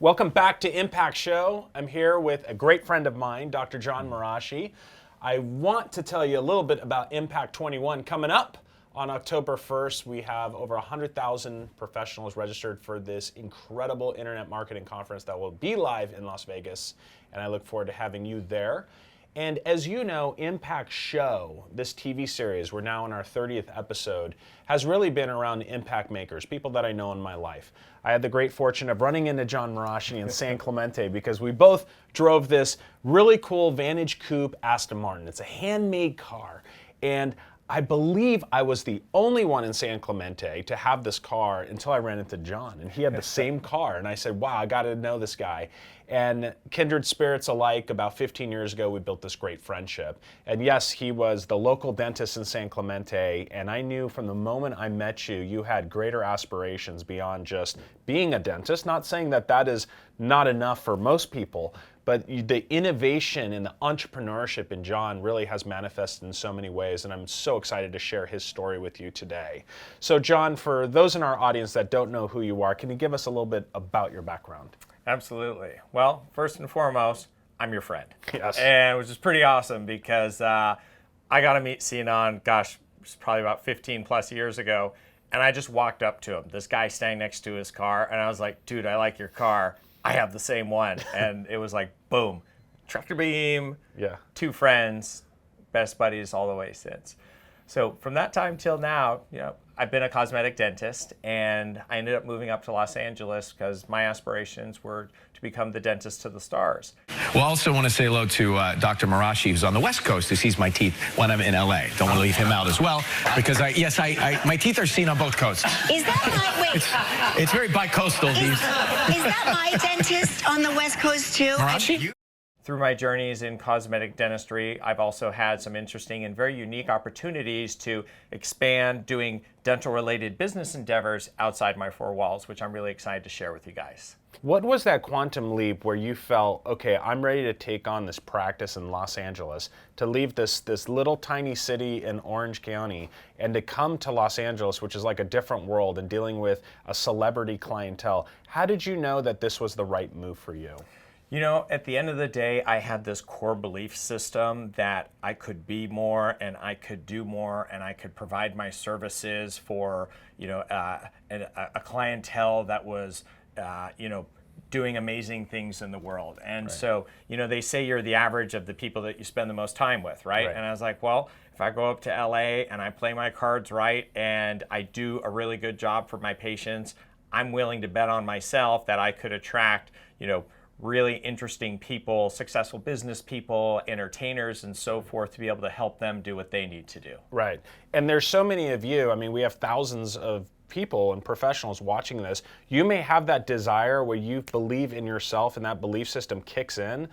Welcome back to Impact Show. I'm here with a great friend of mine, Dr. Jon Marashi. I want to tell you a little bit about Impact 21 coming up. On October 1st, we have over 100,000 professionals registered for this incredible internet marketing conference that will be live in Las Vegas, and I look forward to having you there. And as you know, Impact Show, this TV series, we're now in our 30th episode, has really been around impact makers, people that I know in my life. I had the great fortune of running into Jon Marashi in San Clemente because we both drove this really cool Vantage Coupe Aston Martin. It's a handmade car, and I believe I was the only one in San Clemente to have this car until I ran into Jon, and he had the same car, and I said, wow, I got to know this guy. And kindred spirits alike, about 15 years ago, we built this great friendship. And yes, he was the local dentist in San Clemente, and I knew from the moment I met you, you had greater aspirations beyond just being a dentist. Not saying that that is not enough for most people, but the innovation and the entrepreneurship in Jon really has manifested in so many ways, and I'm so excited to share his story with you today. So Jon, for those in our audience that don't know who you are, can you give us a little bit about your background? Absolutely. Well, first and foremost, I'm your friend. Yes. And which is pretty awesome because I got to meet Sinan, gosh, it was probably about 15 plus years ago, and I just walked up to him, this guy standing next to his car, and I was like, dude, I like your car. I have the same one. And it was like, boom, tractor beam, Yeah. two friends, best buddies all the way since. So from that time till now, I've been a cosmetic dentist, and I ended up moving up to Los Angeles because my aspirations were to become the dentist to the stars. Well, I also want to say hello to Dr. Marashi, who's on the West Coast, who sees my teeth when I'm in LA. Don't want to leave him out as well, because my teeth are seen on both coasts. Is that my, wait. It's very bi-coastal. Is that my dentist on the West Coast too? Marashi? Through my journeys in cosmetic dentistry, I've also had some interesting and very unique opportunities to expand doing dental-related business endeavors outside my four walls, which I'm really excited to share with you guys. What was that quantum leap where you felt, okay, I'm ready to take on this practice in Los Angeles, to leave this little tiny city in Orange County and to come to Los Angeles, which is like a different world, and dealing with a celebrity clientele? How did you know that this was the right move for you? At the end of the day, I had this core belief system that I could be more and I could do more and I could provide my services for, a clientele that was, doing amazing things in the world. And Right. so, they say you're the average of the people that you spend the most time with, right? Right. And I was like, well, if I go up to LA and I play my cards right and I do a really good job for my patients, I'm willing to bet on myself that I could attract, really interesting people, successful business people, entertainers, and so forth to be able to help them do what they need to do. Right. And there's so many of you. I mean, we have thousands of people and professionals watching this. You may have that desire where you believe in yourself and that belief system kicks in.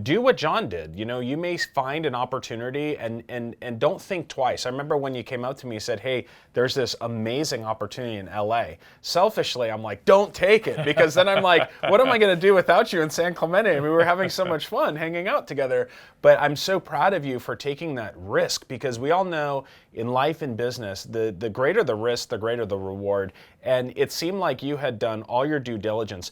Do what Jon did. You may find an opportunity and don't think twice. I remember when you came out to me and said, hey, there's this amazing opportunity in LA. Selfishly, I'm like, don't take it, because then I'm like, what am I going to do without you in San Clemente? I mean, we were having so much fun hanging out together. But I'm so proud of you for taking that risk, because we all know in life and business, the greater the risk, the greater the reward. And it seemed like you had done all your due diligence.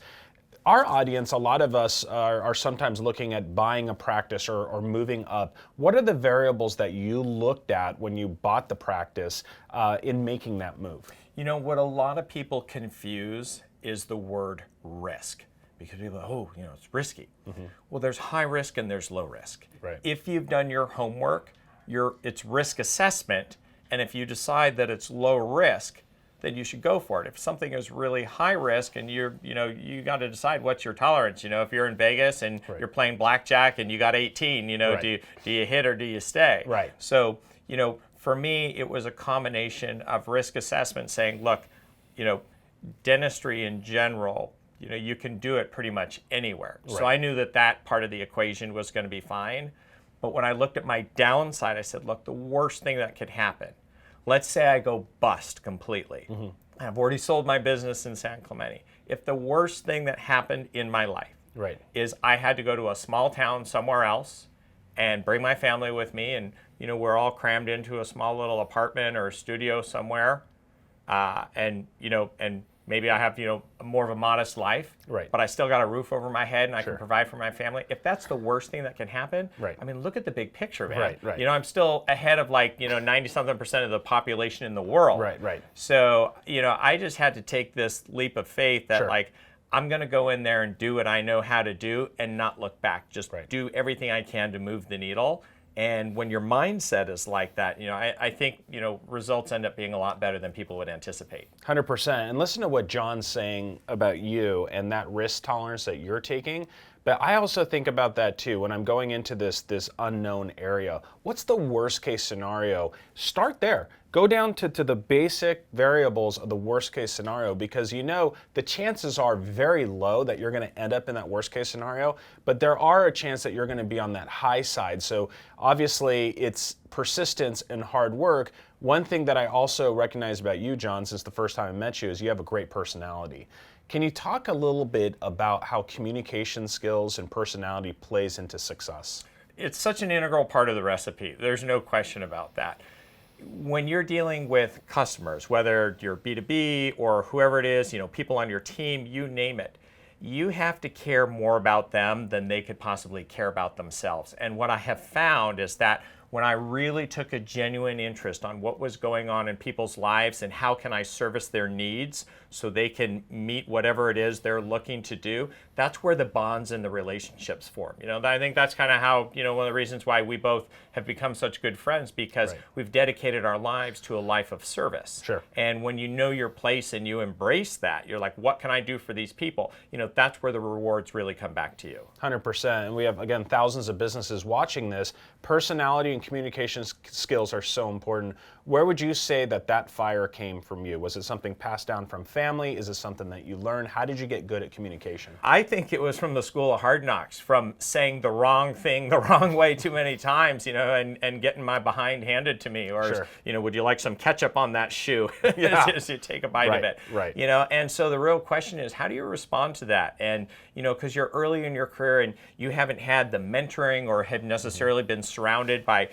Our audience, a lot of us are sometimes looking at buying a practice or moving up. What are the variables that you looked at when you bought the practice in making that move? What a lot of people confuse is the word risk. Because people go, it's risky. Mm-hmm. Well, there's high risk and there's low risk. Right. If you've done your homework, it's risk assessment, and if you decide that it's low risk, then you should go for it. If something is really high risk and you got to decide what's your tolerance. If you're in Vegas and Right. you're playing blackjack and you got 18, Right. do you hit or do you stay? Right. So, for me, it was a combination of risk assessment saying, look, dentistry in general, you can do it pretty much anywhere. Right. So I knew that part of the equation was going to be fine. But when I looked at my downside, I said, look, the worst thing that could happen, let's say I go bust completely. Mm-hmm. I've already sold my business in San Clemente. If the worst thing that happened in my life Right. is I had to go to a small town somewhere else and bring my family with me, and we're all crammed into a small little apartment or a studio somewhere, and maybe I have, more of a modest life, Right. but I still got a roof over my head and I Sure. can provide for my family. If that's the worst thing that can happen, Right. I mean, look at the big picture, man. Right. I'm still ahead of 90-something% of the population in the world. Right. So, I just had to take this leap of faith that Sure. I'm going to go in there and do what I know how to do and not look back. Just Right. do everything I can to move the needle. And when your mindset is like that, I think, results end up being a lot better than people would anticipate. 100%. And listen to what John's saying about you and that risk tolerance that you're taking. But I also think about that too when I'm going into this unknown area. What's the worst case scenario? Start there. Go down to the basic variables of the worst case scenario, because the chances are very low that you're going to end up in that worst case scenario, but there are a chance that you're going to be on that high side. So obviously it's persistence and hard work. One thing that I also recognize about you, John, since the first time I met you, is you have a great personality. Can you talk a little bit about how communication skills and personality plays into success? It's such an integral part of the recipe. There's no question about that. When you're dealing with customers, whether you're B2B or whoever it is, people on your team, you name it, you have to care more about them than they could possibly care about themselves. And what I have found is that when I really took a genuine interest on what was going on in people's lives and how can I service their needs so they can meet whatever it is they're looking to do, that's where the bonds and the relationships form. I think that's kind of how, one of the reasons why we both have become such good friends, because Right. we've dedicated our lives to a life of service. Sure. And when you know your place and you embrace that, you're like, what can I do for these people? That's where the rewards really come back to you. 100%. And we have, again, thousands of businesses watching this. Personality and communication skills are so important. Where would you say that fire came from you? Was it something passed down from family? Is it something that you learned? How did you get good at communication? I think it was from the school of hard knocks, from saying the wrong thing the wrong way too many times, and getting my behind handed to me. Or, Sure. would you like some ketchup on that shoe? Yeah. As you take a bite of it. Right. And so the real question is, how do you respond to that? And, because you're early in your career and you haven't had the mentoring or have necessarily been surrounded by,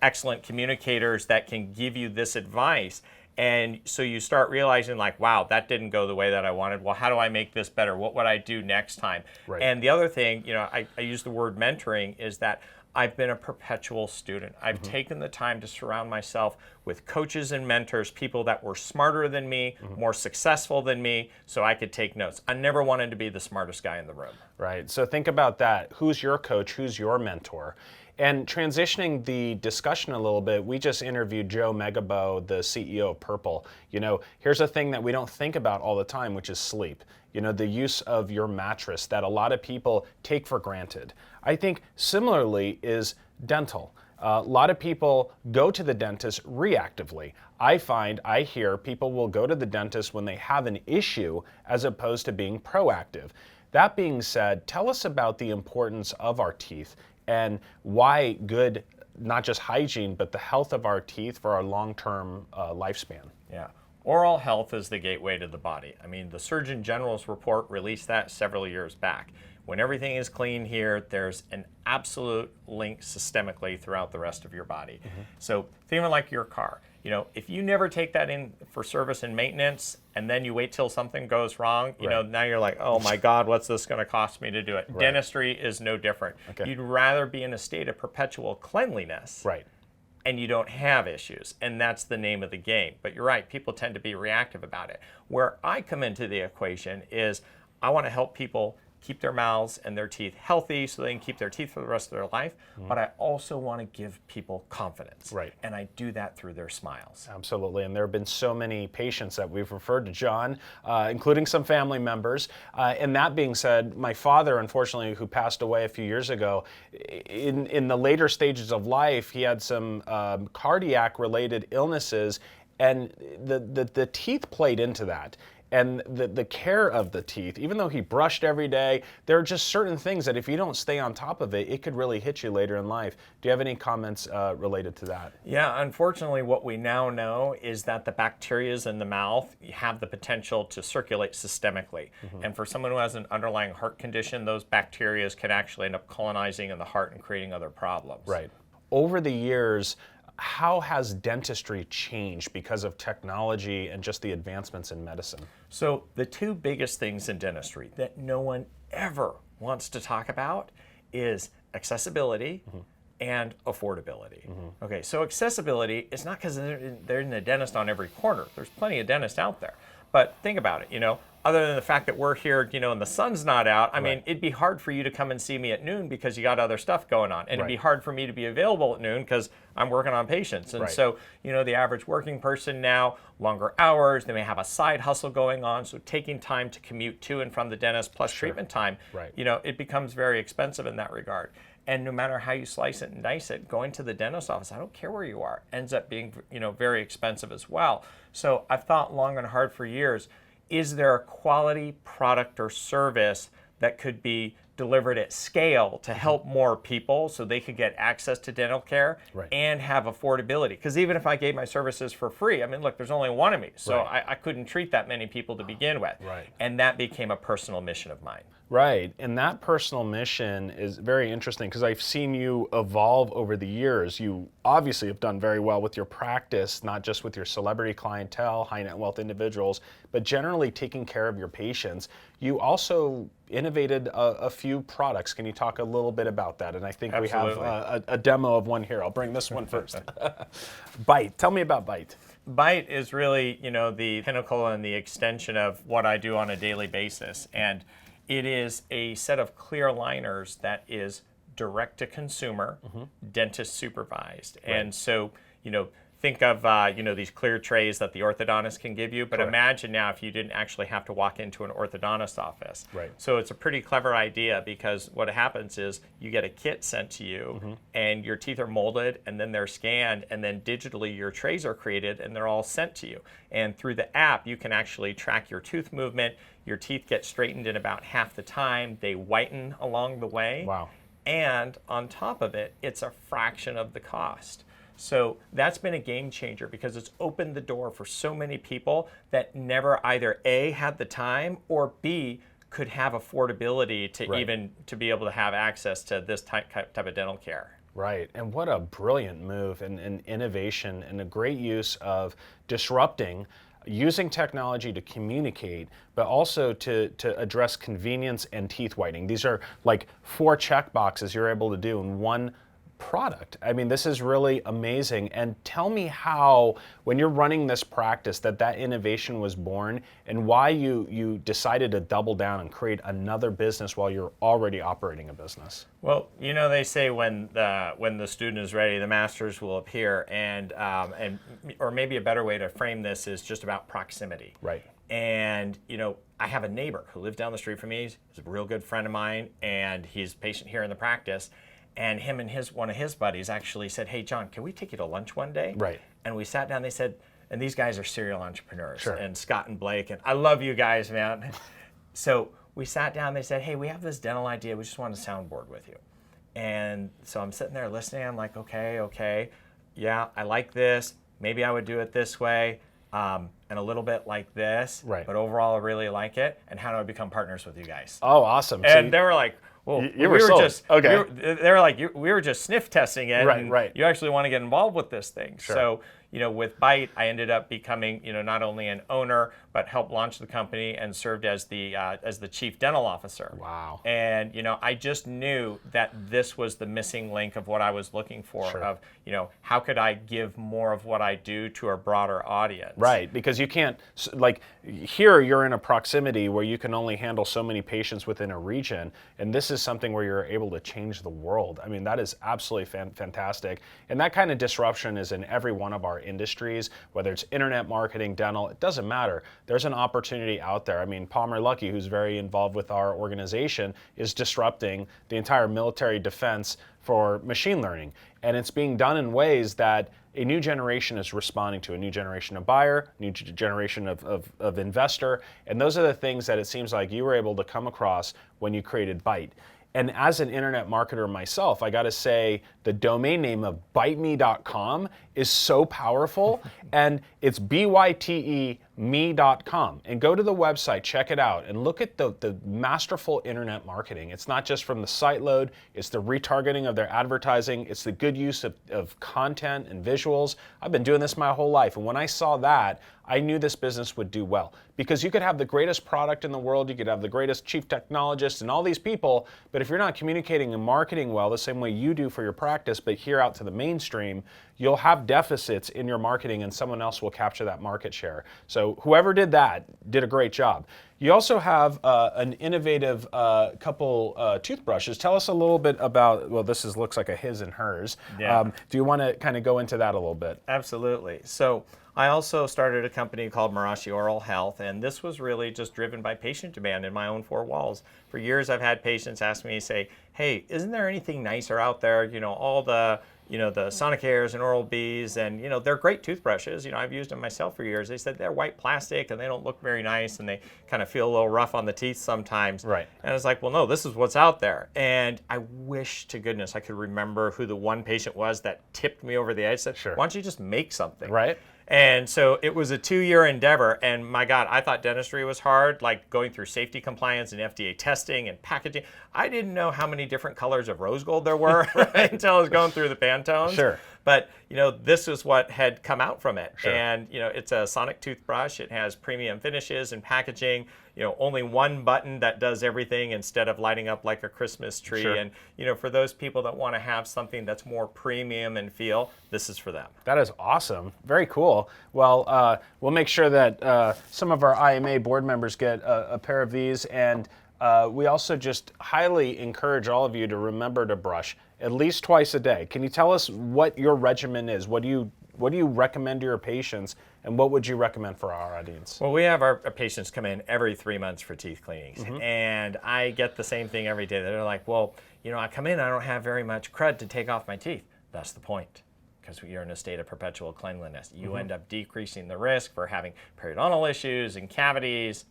excellent communicators that can give you this advice. And so you start realizing wow, that didn't go the way that I wanted. Well, how do I make this better? What would I do next time? Right. And the other thing, I use the word mentoring, is that I've been a perpetual student. I've taken the time to surround myself with coaches and mentors, people that were smarter than me, more successful than me, so I could take notes. I never wanted to be the smartest guy in the room. Right. So think about that. Who's your coach? Who's your mentor? And transitioning the discussion a little bit, we just interviewed Joe Megabo, the CEO of Purple. Here's a thing that we don't think about all the time, which is sleep. The use of your mattress that a lot of people take for granted. I think similarly is dental. A lot of people go to the dentist reactively. I hear people will go to the dentist when they have an issue as opposed to being proactive. That being said, tell us about the importance of our teeth and why good, not just hygiene, but the health of our teeth for our long-term lifespan. Yeah. Oral health is the gateway to the body. I mean, the Surgeon General's report released that several years back. When everything is clean here, there's an absolute link systemically throughout the rest of your body. So think of it like your car. If you never take that in for service and maintenance, and then you wait till something goes wrong, now you're like, oh my God, what's this going to cost me to do it? Right. Dentistry is no different. Okay. You'd rather be in a state of perpetual cleanliness. Right. And you don't have issues, and that's the name of the game. But you're right, people tend to be reactive about it. Where I come into the equation is I want to help people keep their mouths and their teeth healthy so they can keep their teeth for the rest of their life, but I also want to give people confidence. Right. And I do that through their smiles. Absolutely, and there have been so many patients that we've referred to John, including some family members. And that being said, my father, unfortunately, who passed away a few years ago, in the later stages of life, he had some cardiac-related illnesses, and the teeth played into that. And the care of the teeth, even though he brushed every day, there are just certain things that if you don't stay on top of it, it could really hit you later in life. Do you have any comments related to that? Yeah, unfortunately, what we now know is that the bacteria in the mouth have the potential to circulate systemically. And for someone who has an underlying heart condition, those bacteria can actually end up colonizing in the heart and creating other problems. Right. Over the years, how has dentistry changed because of technology and just the advancements in medicine? So the two biggest things in dentistry that no one ever wants to talk about is accessibility and affordability. Okay, so accessibility is not because there isn't a dentist on every corner. There's plenty of dentists out there. But think about it, other than the fact that we're here, and the sun's not out, I mean, it'd be hard for you to come and see me at noon because you got other stuff going on. And it'd be hard for me to be available at noon because I'm working on patients. And so, the average working person now, longer hours, they may have a side hustle going on. So taking time to commute to and from the dentist plus treatment time, it becomes very expensive in that regard. And no matter how you slice it and dice it, going to the dentist office, I don't care where you are, ends up being, very expensive as well. So I've thought long and hard for years, is there a quality product or service that could be delivered at scale to help more people so they could get access to dental care and have affordability? Because even if I gave my services for free, I mean, look, there's only one of me, so I couldn't treat that many people to begin with. And that became a personal mission of mine. Right, and that personal mission is very interesting because I've seen you evolve over the years. You obviously have done very well with your practice, not just with your celebrity clientele, high net wealth individuals, but generally taking care of your patients. You also innovated a few products. Can you talk a little bit about that? And I think we have a demo of one here. I'll bring this one first. Byte, tell me about Byte. Byte is really, the pinnacle and the extension of what I do on a daily basis. And it is a set of clear aligners that is direct to consumer, dentist supervised. And so, think of, these clear trays that the orthodontist can give you, but imagine now if you didn't actually have to walk into an orthodontist office. So it's a pretty clever idea because what happens is you get a kit sent to you and your teeth are molded and then they're scanned and then digitally your trays are created and they're all sent to you. And through the app, you can actually track your tooth movement. Your teeth get straightened in about half the time. They whiten along the way. Wow. And on top of it, it's a fraction of the cost. So that's been a game changer because it's opened the door for so many people that never either A, had the time, or B, could have affordability to even to be able to have access to this type of dental care. Right, and what a brilliant move and innovation and a great use of disrupting, using technology to communicate, but also to address convenience and teeth whitening. These are like 4 check boxes you're able to do in one product. I mean, this is really amazing. And tell me how, when you're running this practice, that innovation was born and why you decided to double down and create another business while you're already operating a business. Well, they say when the student is ready, the masters will appear, and or maybe a better way to frame this is just about proximity. Right. And I have a neighbor who lives down the street from me. He's a real good friend of mine, and he's a patient here in the practice. And him and one of his buddies actually said, "Hey, John, can we take you to lunch one day?" Right. And we sat down. They said, and these guys are serial entrepreneurs, and Scott and Blake, and I love you guys, man. So we sat down. They said, "Hey, we have this dental idea. We just want to soundboard with you." And so I'm sitting there listening. I'm like, okay, yeah, I like this. Maybe I would do it this way, and a little bit like this. Right. But overall, I really like it. And how do I become partners with you guys? Oh, awesome. And they were like, well, we were sold. They were like, we were just sniff testing it. Right. You actually want to get involved with this thing. Sure. So, with Byte, I ended up becoming, not only an owner, but helped launch the company and served as the chief dental officer. Wow. And, I just knew that this was the missing link of what I was looking for of, how could I give more of what I do to a broader audience? Right, because you can't, like here you're in a proximity where you can only handle so many patients within a region, and this is something where you're able to change the world. I mean, that is absolutely fantastic. And that kind of disruption is in every one of our industries, whether it's internet marketing, dental, it doesn't matter. There's an opportunity out there. I mean, Palmer Luckey, who's very involved with our organization, is disrupting the entire military defense for machine learning. And it's being done in ways that a new generation is responding to, a new generation of buyer, new generation of investor. And those are the things that it seems like you were able to come across when you created Byte. And as an internet marketer myself, I gotta say the domain name of byteme.com is so powerful, and it's BYTE me.com and go to the website, check it out, and look at the masterful internet marketing. It's not just from the site load, it's the retargeting of their advertising, it's the good use of content and visuals. I've been doing this my whole life, and when I saw that, I knew this business would do well. Because you could have the greatest product in the world, you could have the greatest chief technologist and all these people, but if you're not communicating and marketing well the same way you do for your practice, but here out to the mainstream, you'll have deficits in your marketing and someone else will capture that market share. So whoever did that did a great job. You also have an innovative couple toothbrushes. Tell us a little bit about, well, looks like a his and hers. Yeah. Do you want to kind of go into that a little bit? Absolutely. So I also started a company called Marashi Oral Health, and this was really just driven by patient demand in my own four walls. For years, I've had patients ask me, say, hey, isn't there anything nicer out there? You know, all the Sonicares and Oral-B's, and they're great toothbrushes. I've used them myself for years. They said they're white plastic and they don't look very nice and they kind of feel a little rough on the teeth sometimes. Right. And I was like, well, no, this is what's out there. And I wish to goodness I could remember who the one patient was that tipped me over the edge. Said, sure, why don't you just make something? Right. And so it was a 2-year endeavor, and my God, I thought dentistry was hard, like going through safety compliance and FDA testing and packaging. I didn't know how many different colors of rose gold there were until I was going through the Pantones. Sure. But this is what had come out from it. Sure. And it's a sonic toothbrush. It has premium finishes and packaging. Only one button that does everything instead of lighting up like a Christmas tree. Sure. And for those people that want to have something that's more premium and feel, this is for them. That is awesome. Very cool. Well, we'll make sure that some of our IMA board members get a pair of these, and we also just highly encourage all of you to remember to brush at least twice a day. Can you tell us what your regimen is? What do you recommend to your patients, and what would you recommend for our audience? Well, we have our patients come in every 3 months for teeth cleanings, and I get the same thing every day. They're like, well, I come in, I don't have very much crud to take off my teeth. That's the point, because you're in a state of perpetual cleanliness. You end up decreasing the risk for having periodontal issues and cavities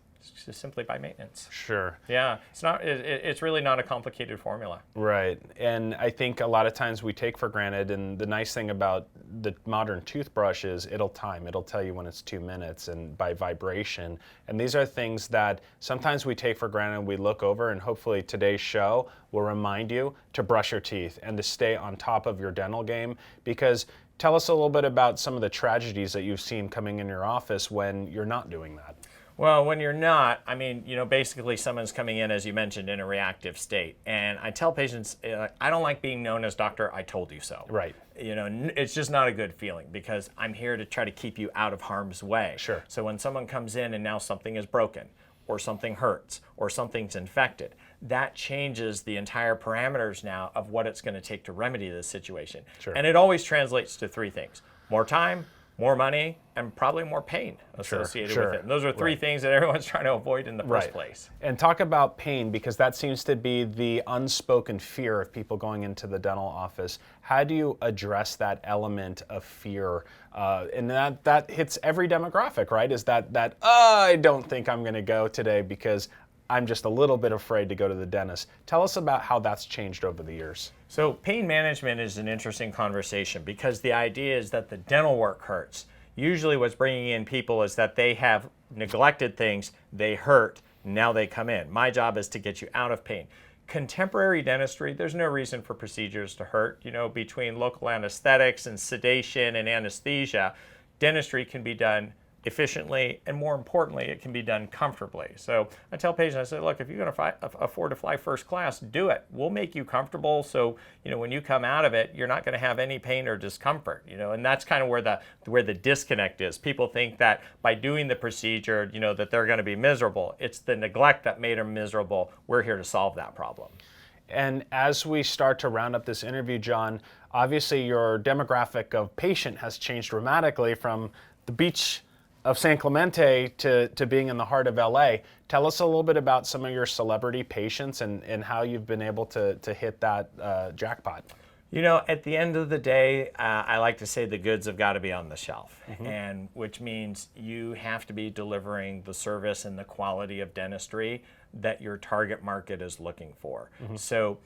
just simply by maintenance. Sure. Yeah, it's really not a complicated formula. Right, and I think a lot of times we take for granted, and the nice thing about the modern toothbrush is it'll tell you when it's 2 minutes and by vibration, and these are things that sometimes we take for granted, we look over, and hopefully today's show will remind you to brush your teeth and to stay on top of your dental game. Because tell us a little bit about some of the tragedies that you've seen coming in your office when you're not doing that. Well, when you're not, basically someone's coming in, as you mentioned, in a reactive state. And I tell patients, I don't like being known as Doctor I told you so. Right. It's just not a good feeling, because I'm here to try to keep you out of harm's way. Sure. So when someone comes in and now something is broken, or something hurts, or something's infected, that changes the entire parameters now of what it's going to take to remedy this situation. Sure. And it always translates to 3 things: more time, more money, and probably more pain associated with it. And those are 3 things that everyone's trying to avoid in the first place. And talk about pain, because that seems to be the unspoken fear of people going into the dental office. How do you address that element of fear? And that hits every demographic, right? Is that I don't think I'm going to go today because I'm just a little bit afraid to go to the dentist. Tell us about how that's changed over the years. So pain management is an interesting conversation, because the idea is that the dental work hurts. Usually what's bringing in people is that they have neglected things, they hurt, now they come in. My job is to get you out of pain. Contemporary dentistry, there's no reason for procedures to hurt. Between local anesthetics and sedation and anesthesia, dentistry can be done efficiently, and more importantly, it can be done comfortably. So I tell patients, I say, look, if you're going to afford to fly first class, do it. We'll make you comfortable, so when you come out of it, you're not going to have any pain or discomfort. And that's kind of where the disconnect is. People think that by doing the procedure, that they're going to be miserable. It's the neglect that made them miserable. We're here to solve that problem. And as we start to round up this interview, John, obviously your demographic of patient has changed dramatically from the beach of San Clemente to being in the heart of LA. Tell us a little bit about some of your celebrity patients and how you've been able to hit that jackpot. At the end of the day, I like to say the goods have got to be on the shelf, and which means you have to be delivering the service and the quality of dentistry that your target market is looking for. So,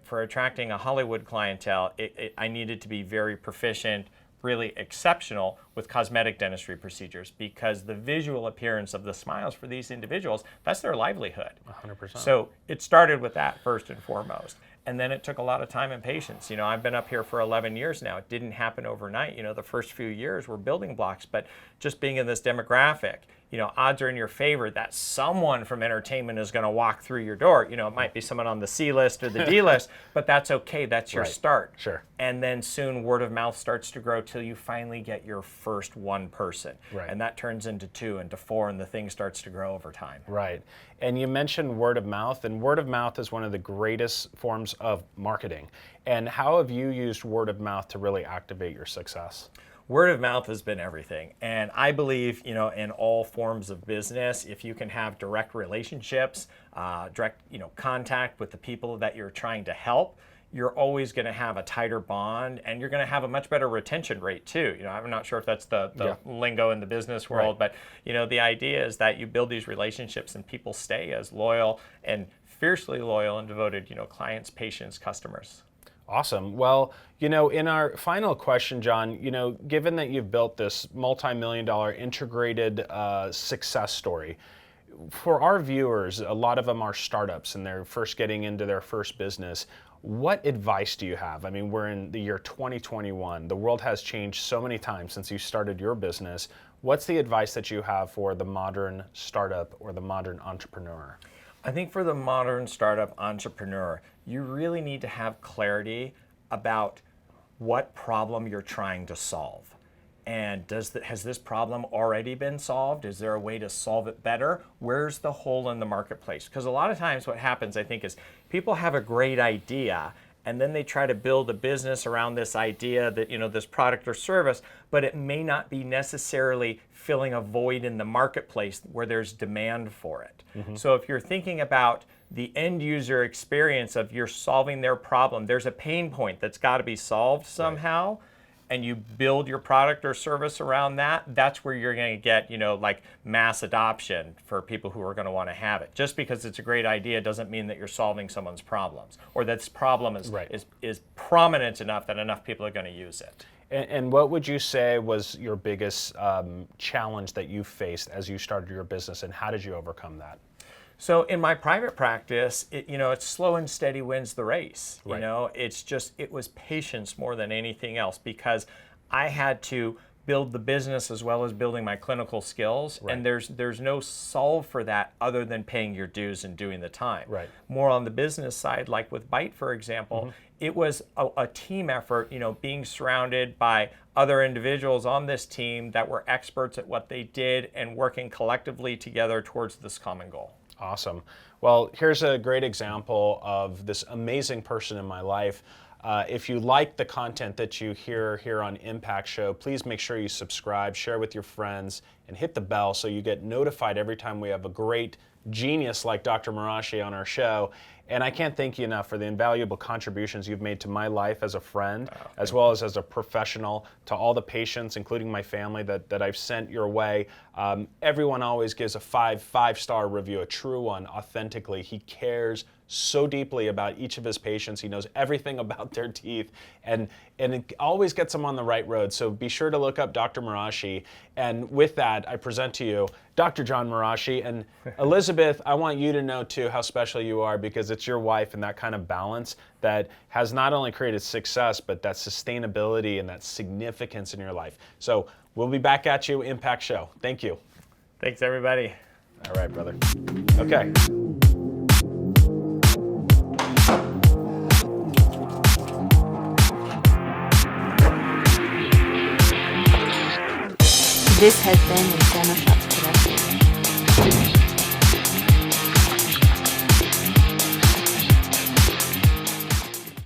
for attracting a Hollywood clientele, I needed to be very proficient, really exceptional with cosmetic dentistry procedures, because the visual appearance of the smiles for these individuals, that's their livelihood. 100%. So it started with that first and foremost. And then it took a lot of time and patience. I've been up here for 11 years now. It didn't happen overnight. The first few years were building blocks, but just being in this demographic, odds are in your favor that someone from entertainment is going to walk through your door. It might be someone on the C list or the D list, but that's okay. That's your start. Sure. And then soon word of mouth starts to grow till you finally get your first one person. Right. And that turns into 2 into 4, and the thing starts to grow over time. Right. And you mentioned word of mouth, and word of mouth is one of the greatest forms of marketing. And how have you used word of mouth to really activate your success? Word of mouth has been everything. And I believe, in all forms of business, if you can have direct relationships, direct, contact with the people that you're trying to help, you're always going to have a tighter bond, and you're going to have a much better retention rate too. I'm not sure if that's the lingo in the business world, but the idea is that you build these relationships and people stay as loyal and fiercely loyal and devoted, clients, patients, customers. Awesome. Well, in our final question, Jon, given that you've built this multi-million-dollar integrated success story, for our viewers, a lot of them are startups and they're first getting into their first business. What advice do you have? I mean, we're in the year 2021. The world has changed so many times since you started your business. What's the advice that you have for the modern startup or the modern entrepreneur? I think for the modern startup entrepreneur, you really need to have clarity about what problem you're trying to solve. And has this problem already been solved? Is there a way to solve it better? Where's the hole in the marketplace? Because a lot of times what happens, I think, is people have a great idea and then they try to build a business around this idea that, this product or service, but it may not be necessarily filling a void in the marketplace where there's demand for it. Mm-hmm. So if you're thinking about the end user experience of you're solving their problem, there's a pain point that's got to be solved somehow. Right. And you build your product or service around that, that's where you're going to get, like mass adoption for people who are going to want to have it. Just because it's a great idea doesn't mean that you're solving someone's problems, or that this problem is prominent enough that enough people are going to use it. And what would you say was your biggest challenge that you faced as you started your business, and how did you overcome that? So in my private practice, it's slow and steady wins the race. Right. It was patience more than anything else, because I had to build the business as well as building my clinical skills. Right. And there's no solve for that other than paying your dues and doing the time. Right. More on the business side, like with Byte, for example, mm-hmm. It was a team effort, being surrounded by other individuals on this team that were experts at what they did and working collectively together towards this common goal. Awesome. Well, here's a great example of this amazing person in my life. If you like the content that you hear here on Impact Show, please make sure you subscribe, share with your friends, and hit the bell so you get notified every time we have a great genius like Dr. Marashi on our show. And I can't thank you enough for the invaluable contributions you've made to my life as a friend, as well as a professional, to all the patients, including my family, that I've sent your way. Everyone always gives a five-star review, a true one, authentically. He cares so deeply about each of his patients. He knows everything about their teeth, and it always gets them on the right road. So be sure to look up Dr. Marashi. And with that, I present to you Dr. Jon Marashi. And Elizabeth, I want you to know too how special you are, because it's your wife and that kind of balance that has not only created success, but that sustainability and that significance in your life. So we'll be back at you, Impact Show. Thank you. Thanks, everybody. All right, brother. Okay. This has been a Shop production.